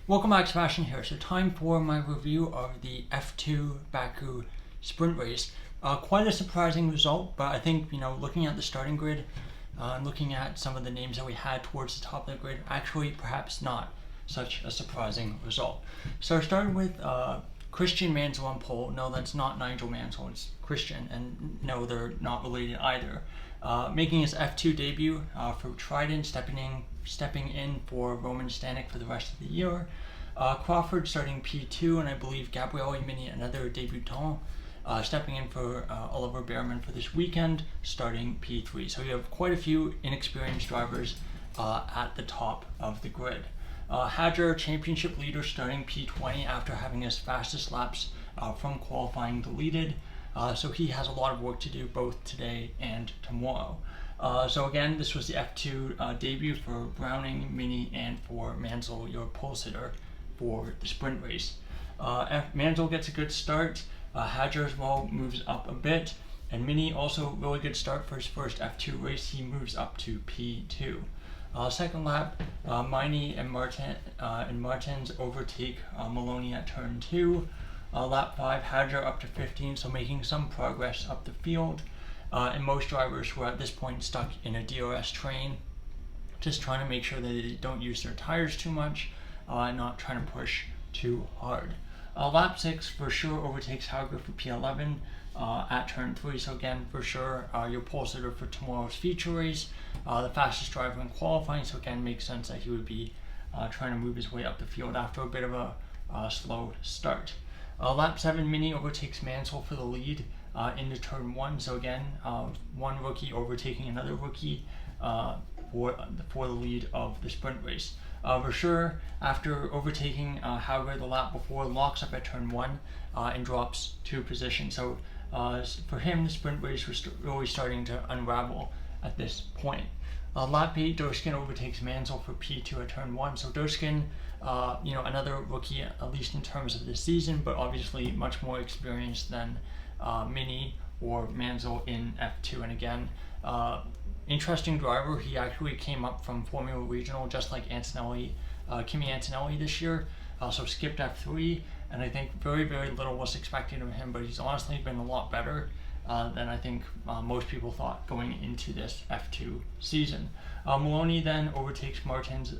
Welcome back, Sebastian here. So time for my review of the F2 Baku Sprint race. Quite a surprising result, but I think, looking at the starting grid and looking at some of the names that we had towards the top of the grid, actually perhaps not such a surprising result. So I started with Christian Mansell on pole. No, that's not Nigel Mansell, it's Christian, and no, they're not related either. Making his F2 debut for Trident, stepping in for Roman Stanek for the rest of the year. Crawford starting P2, and I believe Gabriele Mini, another debutant, stepping in for Oliver Behrman for this weekend, starting P3. So you have quite a few inexperienced drivers at the top of the grid. Hadjar, championship leader, starting P20 after having his fastest laps from qualifying deleted. So he has a lot of work to do both today and tomorrow. So again, this was the F2 debut for Browning, Mini, and for Mansell, your pole sitter for the sprint race. Mansell gets a good start. Hadjar as well moves up a bit, and Mini also really good start for his first F2 race. He moves up to P2. Second lap, Miney and Martins overtake Maloney at turn 2. Lap 5, Hadjar up to 15, so making some progress up the field. And most drivers were at this point stuck in a DRS train, just trying to make sure that they don't use their tires too much, not trying to push too hard. Lap 6 for sure overtakes Hauger for P11 at turn 3, so again, for sure, your pole sitter for tomorrow's feature race, the fastest driver in qualifying, so again, makes sense that he would be trying to move his way up the field after a bit of a slow start. Lap 7, Mini overtakes Mansell for the lead into turn 1, so again, one rookie overtaking another rookie for the lead of the sprint race. For sure, after overtaking Hauger the lap before, locks up at turn 1 and drops 2 positions. So for him, the sprint race was really starting to unravel at this point. Lap 8, Dorskin overtakes Mansell for P2 at turn 1. So Dorskin, another rookie, at least in terms of this season, but obviously much more experienced than Mini or Mansell in F2. And again, interesting driver. He actually came up from Formula Regional just like Kimi Antonelli this year, so skipped F3, and I think very, very little was expected of him, but he's honestly been a lot better than I think most people thought going into this F2 season. Maloney then overtakes Martins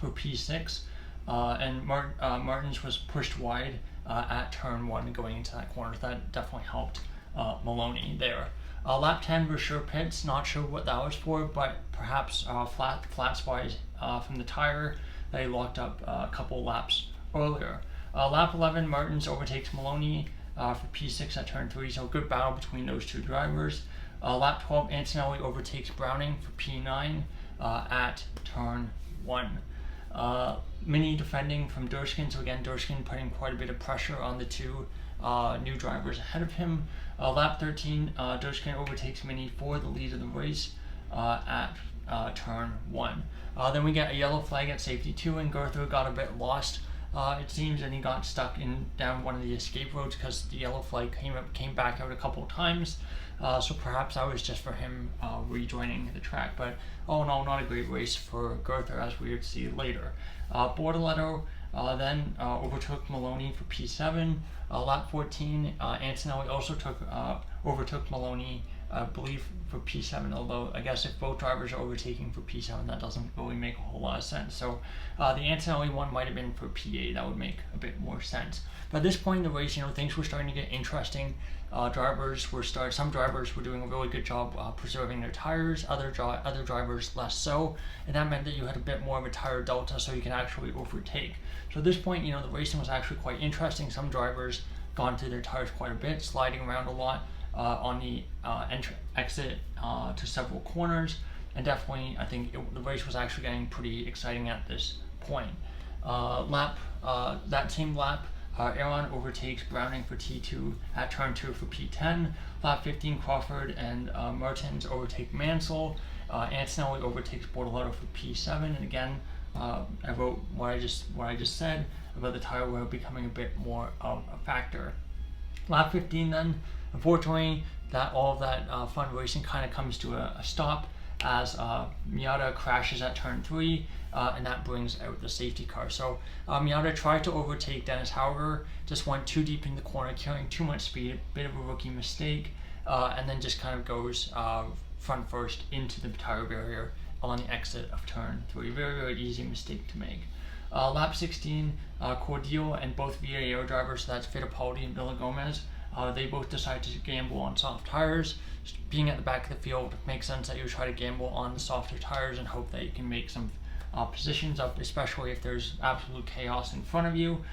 for P6, and Martins was pushed wide at turn 1 going into that corner. That definitely helped Maloney there. Lap 10 for sure pits, not sure what that was for, but perhaps flat spies from the tire that he locked up a couple laps earlier. Lap 11, Martins overtakes Maloney for P6 at turn 3, so good battle between those two drivers. Lap 12, Antonelli overtakes Browning for P9 at turn 1. Mini defending from Dorskin, so again, Dorskin putting quite a bit of pressure on the two new drivers ahead of him. Lap 13, Dorskin overtakes Mini for the lead of the race at turn 1. Then we get a yellow flag at safety 2, and Gurther got a bit lost, it seems, and he got stuck down one of the escape roads because the yellow flag came back out a couple of times. So perhaps that was just for him rejoining the track, but all in all, not a great race for Gurther, as we would see later. Bortoletto then overtook Maloney for P7. Lap 14, Antonelli also overtook Maloney, I believe, for P7, although I guess if both drivers are overtaking for P7, that doesn't really make a whole lot of sense. So the Antonelli one might have been for P8, that would make a bit more sense. But at this point in the race, things were starting to get interesting. Some drivers were doing a really good job preserving their tires, other drivers less so, and that meant that you had a bit more of a tire delta, so you can actually overtake. So at this point, the racing was actually quite interesting. Some drivers gone through their tires quite a bit, sliding around a lot on the exit to several corners, and definitely I think the race was actually getting pretty exciting at this point. That same lap, Aaron overtakes Browning for T2 at turn 2 for P10. Lap 15, Crawford and Martins overtake Mansell. Antonelli overtakes Bortoletto for P7, and again, I wrote what I just said about the tire wear becoming a bit more of a factor. Lap 15 then, unfortunately, all of that fun racing kind of comes to a stop as Miata crashes at turn 3, and that brings out the safety car. So Miata tried to overtake Dennis Hauger, just went too deep in the corner, carrying too much speed, bit of a rookie mistake, and then just kind of goes front first into the tire barrier on the exit of turn 3. Very, very easy mistake to make. Lap 16, Cordial and both VAO drivers, so that's Fittipaldi and Villagomez, they both decide to gamble on soft tires. Being at the back of the field, it makes sense that you try to gamble on the softer tires and hope that you can make some positions up, especially if there's absolute chaos in front of you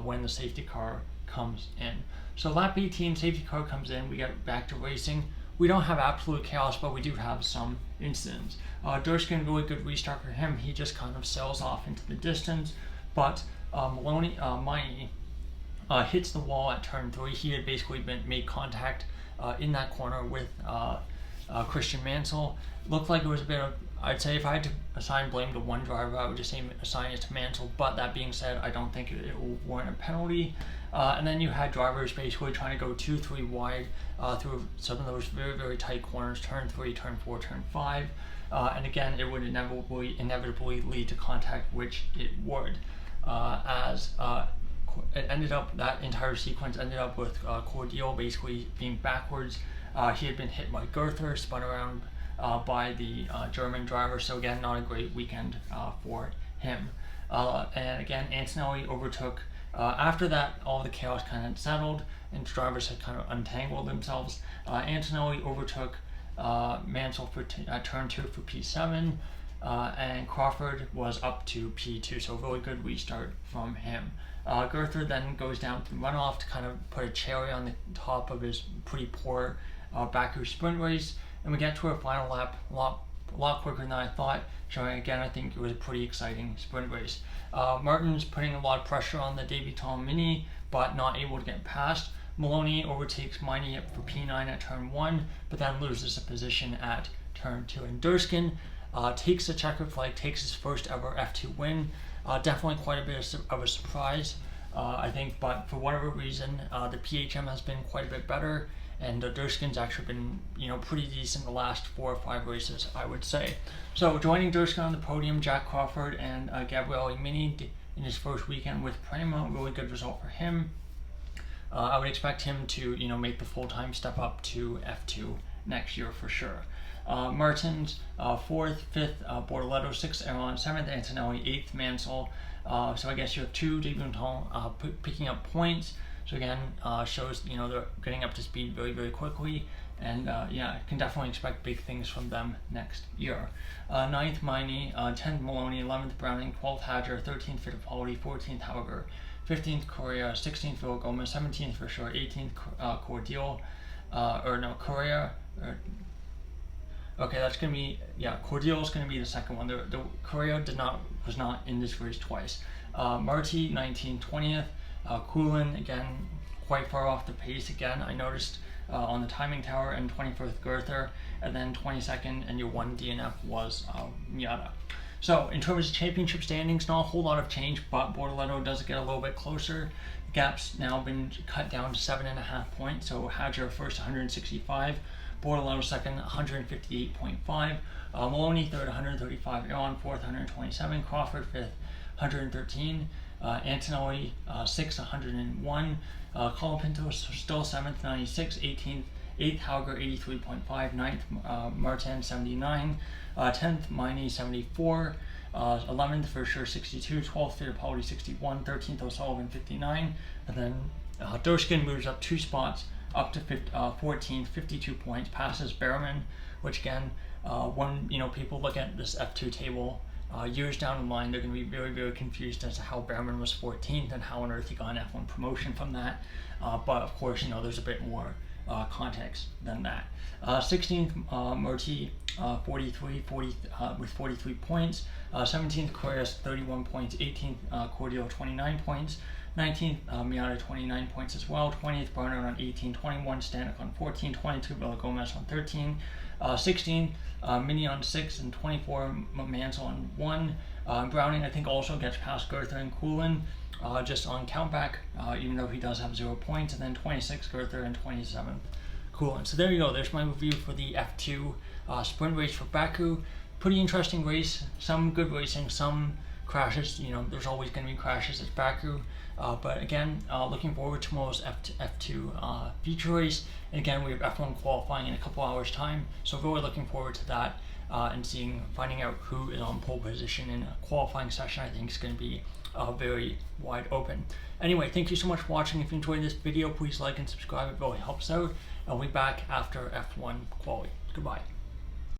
when the safety car comes in. So lap 18, safety car comes in, we get back to racing. We don't have absolute chaos, but we do have some incidents. Durskin, really good restart for him. He just kind of sails off into the distance, but Maini hits the wall at turn 3. He had basically made contact in that corner with Christian Mansell. Looked like it was a bit of, I'd say if I had to assign blame to one driver, I would just assign it to Mansell, but that being said, I don't think it will warrant a penalty. And then you had drivers basically trying to go 2-3 wide through some of those very, very tight corners, turn 3, turn 4, turn 5. And again, it would inevitably lead to contact, which it would. It ended up, that entire sequence ended up with Cordial basically being backwards. He had been hit by Gerther, spun around by the German driver, so again, not a great weekend for him. And again, Antonelli overtook, after that, all the chaos kind of settled and drivers had kind of untangled themselves. Antonelli overtook Mansell at turn 2 for P7, and Crawford was up to P2, so really good restart from him. Gerther then goes down to runoff to kind of put a cherry on the top of his pretty poor Baku sprint race, and we get to our final lap a lot quicker than I thought, showing again I think it was a pretty exciting sprint race. Martin's putting a lot of pressure on the debutant Mini, but not able to get past. Maloney overtakes Maini for P9 at turn 1, but then loses a position at turn 2. And Durskin takes the checkered flag, takes his first ever F2 win. Definitely quite a bit of a surprise, I think, but for whatever reason, the PHM has been quite a bit better, and Durskin's actually been, pretty decent the last 4 or 5 races, I would say. So joining Durskin on the podium, Jack Crawford and Gabriele Mini in his first weekend with Prema, really good result for him. I would expect him to, make the full-time step up to F2 next year for sure. Martins 4th, 5th, Bortoletto 6th, Aaron 7th, Antonelli 8th, Mansell. So I guess you have 2 debutants picking up points. So again, shows they're getting up to speed very, very quickly, and can definitely expect big things from them next year. 9th Maini, 10th Maloney, 11th Browning, 12th Hadger, 13th Fittipaldi, 14th Hauger, 15th Correa, 16th Villagomez, 17th for sure, 18th Cordial, Correa. Okay, that's gonna be, Cordial is gonna be the second one. The Correa was not in this race twice. Marti 19th, 20th. Kulin again quite far off the pace again. I noticed on the timing tower, and 21st Gerther, and then 22nd and your 1 DNF was Miata. So in terms of championship standings, not a whole lot of change, but Bortoletto does get a little bit closer. The gap's now been cut down to 7.5 points. So Hadger first 165, Bortoletto second 158.5, Maloney third 135, Aaron fourth 127, Crawford fifth 113, Antonelli 6th 101, Colapinto still 7th 96, 18th 8th Hauger 83.5, 9th Martin 79, 10th Maini 74, 11th for sure 62, 12th Fittipaldi 61, 13th O'Sullivan 59, and then Durskin moves up 2 spots up to 14th, 52 points, passes Behrman, which again, when people look at this F2 table years down the line, they're going to be very, very confused as to how Behrman was 14th and how on earth he got an F1 promotion from that. But of course, there's a bit more context than that. 16th Murti 43 with 43 points. 17th Correa 31 points. 18th Cordial 29 points. 19th Miata 29 points as well. 20th Barnard on 18. 21 Stanek on 14. 22 Villagomez on 13. 16 Mini on 6, and 24 Mansell on 1. Browning I think also gets past Gerther and Kulin just on countback, even though he does have 0 points, and then 26 Gerther and 27th Cool. And so there you go. There's my review for the F2 sprint race for Baku. Pretty interesting race. Some good racing, some crashes. There's always going to be crashes at Baku. But again, looking forward to tomorrow's F2 feature race. And again, we have F1 qualifying in a couple hours time. So really looking forward to that and finding out who is on pole position in a qualifying session. I think is going to be very wide open. Anyway, thank you so much for watching. If you enjoyed this video, please like and subscribe. It really helps out. I'll be back after F1 quali. Goodbye.